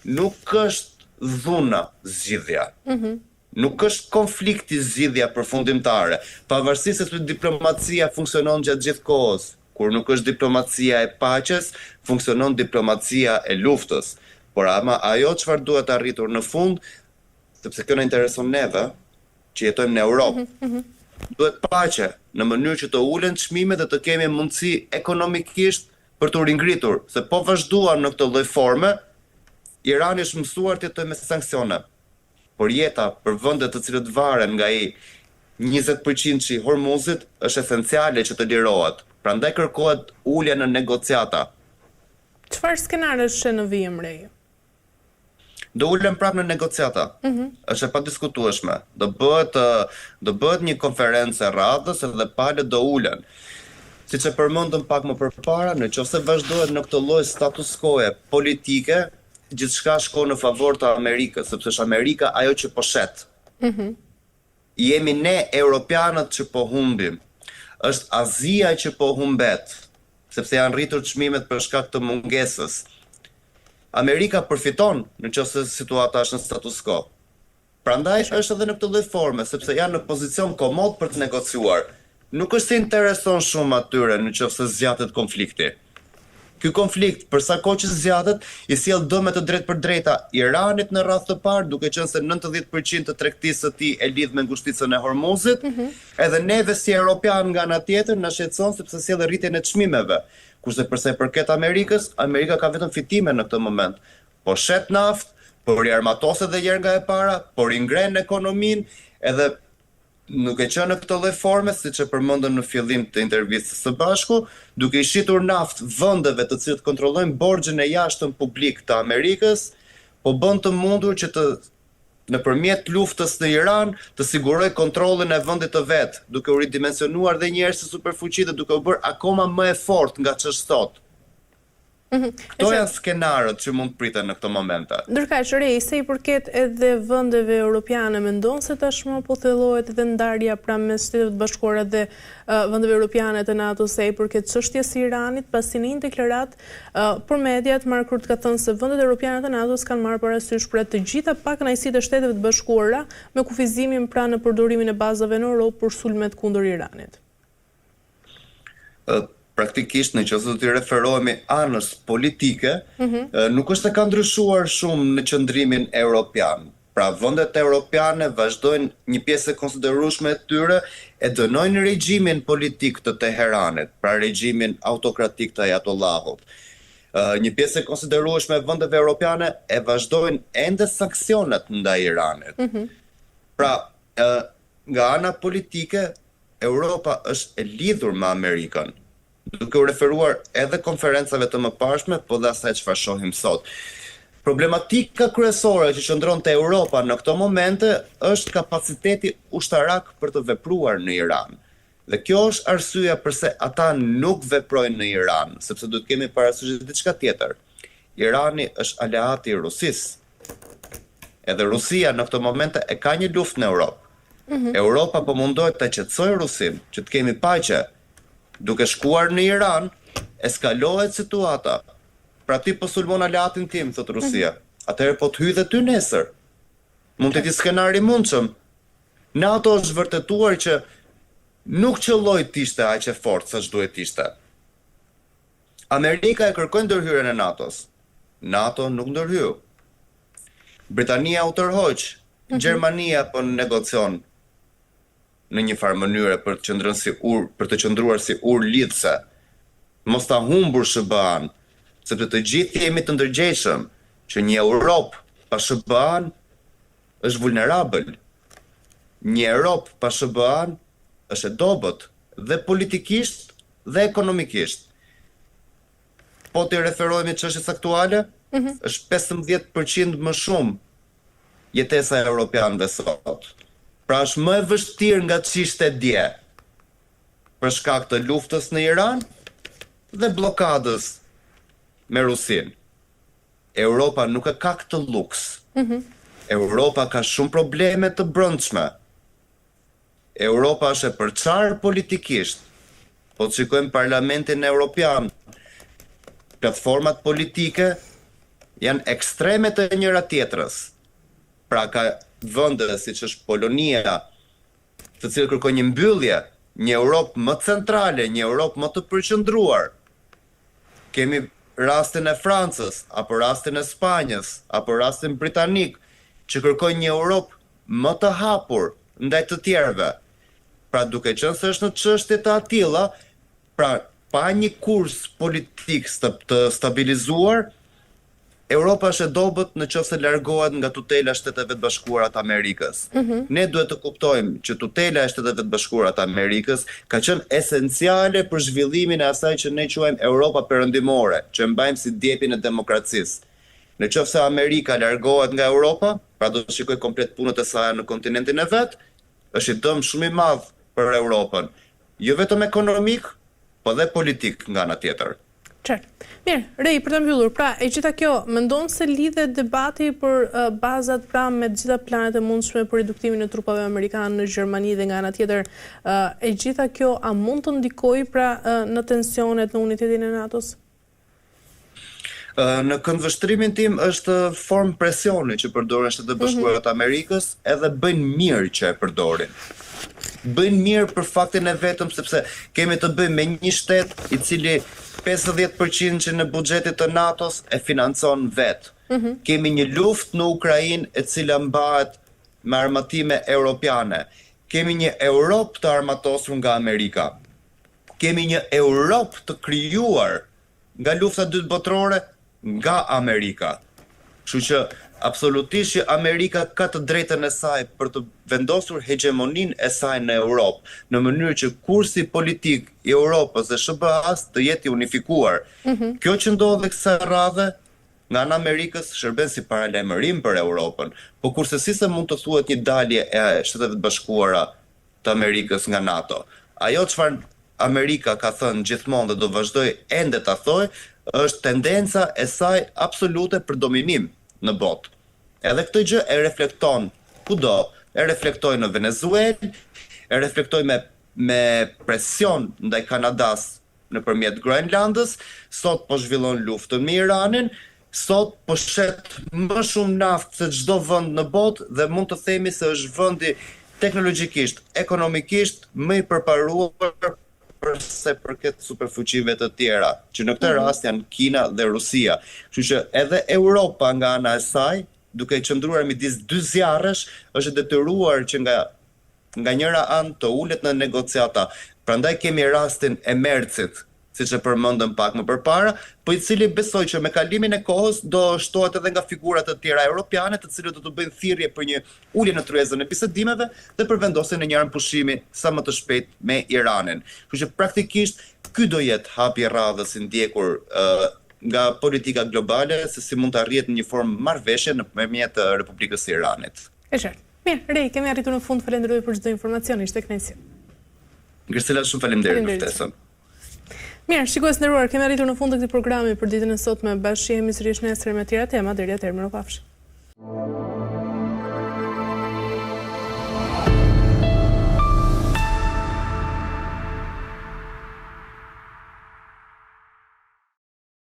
nuk është dhuna zgjidhja. Nuk është konflikti zgjidhja përfundimtare, pavarësisht se diplomacia funksionon gjatë gjithë kohës. Kur nuk është diplomacia e paqes, funksionon diplomacia e luftës. Por ama ajo çfarë duhet arritur në fund, sepse kjo na intereson neve, që jetojmë në Europë, duhet paqe në mënyrë që të ulen çmimet dhe të kemi mundësi ekonomikisht për të ringritur, se po vazhduan në këtë lloj forme, Irani është mësuar të jetojë me sanksione. Por jeta për vende të cilët varen nga i 20% i Hormuzit është esenciale që të lirohet. Prandaj kërkohet ulja në negociata. Çfarë skenare është në vijim re? Do ulem prapë në negociata. Është e padiskutueshme. Do bëhet një konferencë e radhës dhe palët do ulen. Siç e përmendëm pak më përpara, nëse vazhdohet në këtë lloj status quo politike, gjithçka shkon në favor të Amerikës, sepse është Amerika ajo që po shet. Jemi ne europianët që po humbim. Është Azia që po humbet, sepse janë rritur çmimet për shkak të mungesës. Amerika përfiton nëse situata është në status quo. Prandaj është edhe në këtë lloj forme, sepse janë në pozicion komod për të negociuar. Nuk është se intereson shumë atyre nëse zgjatet konflikti. Ky konflikt, për sa kohë që zgjatet, i sjell dëme të drejtë për drejta Iranit në radhë të parë, duke qenë se 90% të tregtisë së tij e lidh me ngushticën e Hormuzit, edhe neve si europian nga ana tjetër na shqetëson sepse sjell rritjen e çmimeve. Kurse përsa i përket Amerikës, Amerika ka vetëm fitime në këtë moment. Po shet naftë, po riarmatoset edhe herë nga e para, po ringren ekonominë, edhe nuk e qenë në këtë lloj forme, siç e përmendëm në fillim të intervistës së bashku, duke i shitur naftë vendeve të cilët kontrollojnë borxhin e jashtëm publik të Amerikës, po bën të mundur që të nëpërmjet luftës në Iran të sigurojë kontrollin e vendit të vet, duke u ridimensionuar edhe një herë si superfuqi dhe duke u bërë akoma më e fortë nga ç'është sot. Këto janë skenarët që mund të priten në këto momente. Ndërkaq, sa i përket edhe vendeve europiane, mendon se tashmë po thellohet edhe ndarja pranë mes Shtetit të Bashkuara dhe vendeve europiane të NATO-s sa i përket çështjes së Iranit, pasi në një deklaratë për mediat Mark ka thënë se vendet europiane të NATO-s kanë marrë parasysh për të gjitha pakënaqësitë e Shteteve të Bashkuara me kufizimin pranë në përdorimin e bazave në Europë për sulmet kundër Iranit. Praktikisht nëse do të referohemi anës politike, nuk është se ka ndryshuar shumë në qëndrimin europian. Pra vendet europiane vazhdojnë, një pjesë e konsiderueshme e tyre e dënojnë regjimin politik të Teheranit, pra regjimin autokratik të Ayatollahut. Një pjesë e konsiderueshme e vendeve europiane e vazhdojnë ende sanksionet ndaj Iranit. Pra, nga ana politike, Europa është e lidhur me Amerikën, duke u referuar edhe konferencave të mëparshme, po dhe asaj çfarë shohim sot. Problematika kryesore që qëndron te Europa në këto momente është kapaciteti ushtarak për të vepruar në Iran. Dhe kjo është arsyeja pse ata nuk veprojnë në Iran, sepse duhet kemi parasysh diçka tjetër. Irani është aleati i Rusisë. Edhe Rusia në këto momente e ka një luftë në Europë. Europa po mundohet ta qetësojë Rusin, që të kemi paqe. Duke shkuar në Iran, eskalohet situata. Pra ti po sulmon aleatin tim, thot Rusia. Atëherë po të hyj dhe ty nesër. Mund të jetë skenari i mundshëm. NATO është vërtetuar që nuk qëlloi të ishte aq e fortë sa duhet të ishte. Amerika e kërkoi ndërhyrjen e NATO-s. NATO nuk ndërhyu. Britania u tërhoq. Gjermania po negocion në një farë mënyre për të qëndruar si urë lidhse. Mos ta humbur SBA-n, sepse të gjithë jemi të ndërgjegjshëm që një Europë pa SBA-n është vulnerabël. Një Europë pa SBA-n është e dobët dhe politikisht dhe ekonomikisht. Po të referohemi çështjes aktuale, është 15% më shumë jetesa e europianëve sot. Pra është më e vështirë nga ç'ishte dje për shkak të luftës në Iran dhe blokadës me Rusin. Europa nuk e ka këtë luks. Europa ka shumë probleme të brendshme. Europa është e përçarë politikisht. Po të shikojmë Parlamentin Evropian, platformat politike janë ekstreme të njëra tjetrës. Pra ka vende siç është Polonia, të cilët kërkojnë një mbyllje, një Europë më centrale, një Europë më të përqendruar. Kemi rastin e Francës, apo rastin e Spanjës, apo rastin britanik, që kërkojnë një Europë më të hapur ndaj të tjerëve. Pra duke qenë se është në çështje të atilla, pra pa një kurs politik të stabilizuar, Europa është e dobët nëse largohet nga tutela e Shteteve të Bashkuara të Amerikës. Ne duhet të kuptojmë që tutela e Shteteve të Bashkuara të Amerikës ka qenë esenciale për zhvillimin e asaj që ne quajmë Europa perëndimore, që mbajmë si djepin e demokracisë. Nëse Amerika largohet nga Europa, pra do të shikoj komplet punët e saj në kontinentin e vet, është i dëm shumë i madh për Europën, jo vetëm ekonomik, po dhe politik nga ana tjetër. Qartë. Mirë, Rej, për të mbyllur, pra e gjitha kjo, mendon se lidhet debati për bazat pra me gjitha planet e mundshme për reduktimin e trupave amerikanë në Gjermani dhe nga ana tjetër, e gjitha kjo a mund të ndikojë pra në tensionet në unitetin e NATO-s? Në këndvështrimin tim është formë presioni që përdorin Shtetet e Bashkuara të Amerikës, edhe bëjnë mirë që e përdorin. Bëjnë mirë për faktin e vetëm sepse kemi të bëjmë me një shtet i cili 50% që në buxhetit të NATO-s e financon vet. Kemi një luftë në Ukrainë e cila mbahet me armatime europiane. Kemi një Europë të armatosur nga Amerika. Kemi një Europë të krijuar nga lufta e dytë botërore nga Amerika. Kështu që absolutisht që Amerika ka të drejtën e saj për të vendosur hegemoninë e saj në Europë, në mënyrë që kursi politik i Europës dhe SBA-s të jetë i unifikuar. Kjo që ndodh kësaj radhe nga ana Amerikës shërben si paralajmërim për Europën, po kurse si se mund të thuhet një dalje e Shteteve të Bashkuara të Amerikës nga NATO. Ajo çfarë Amerika ka thënë gjithmonë dhe do vazhdoj ende ta thojë, është tendenca e saj absolute për dominim në botë. Edhe këtë gjë e reflekton kudo, e reflektoi në Venezuelë, e reflektoi me presion ndaj Kanadas nëpërmjet Groenlandës, sot po zhvillon luftën me Iranin, sot po shet më shumë naftë se çdo vend në botë dhe mund të themi se është vendi teknologjikisht, ekonomikisht më i përparuar përse përket superfuqive të tjera, që në këtë rast janë Kina dhe Rusia. Kështu që edhe Europa nga ana e saj, duke qëndruar midis dy zjarresh, është detyruar që nga njëra anë të ulet në negociata. Prandaj kemi rastin e Mercit, siç e përmendëm pak më përpara, po i cili besoj që me kalimin e kohës do shtohet edhe nga figura të tjera europiane, të cilët do të bëjnë thirrje për një ulje në tryezën e bisedimeve dhe për vendosjen e një armpushimi sa më të shpejt me Iranin. Kështu që praktikisht ky do jetë hapi i radhës i ndjekur nga politika globale, se si mund të arrihet në një formë marrëveshje nëpërmjet Republikës së Iranit. E qartë. Mirë, Rej, kemi arritur në fund, falenderoj për çdo informacion, ishte kënaqësi. Ngrisela, shumë faleminderit për ftesën. Mirë, shikues nderuar, kemi arritur në fund të këtij programi për ditën e sotme. Bashkëhemi sërish nesër me tjera tema, deri atëherë mirupafshim.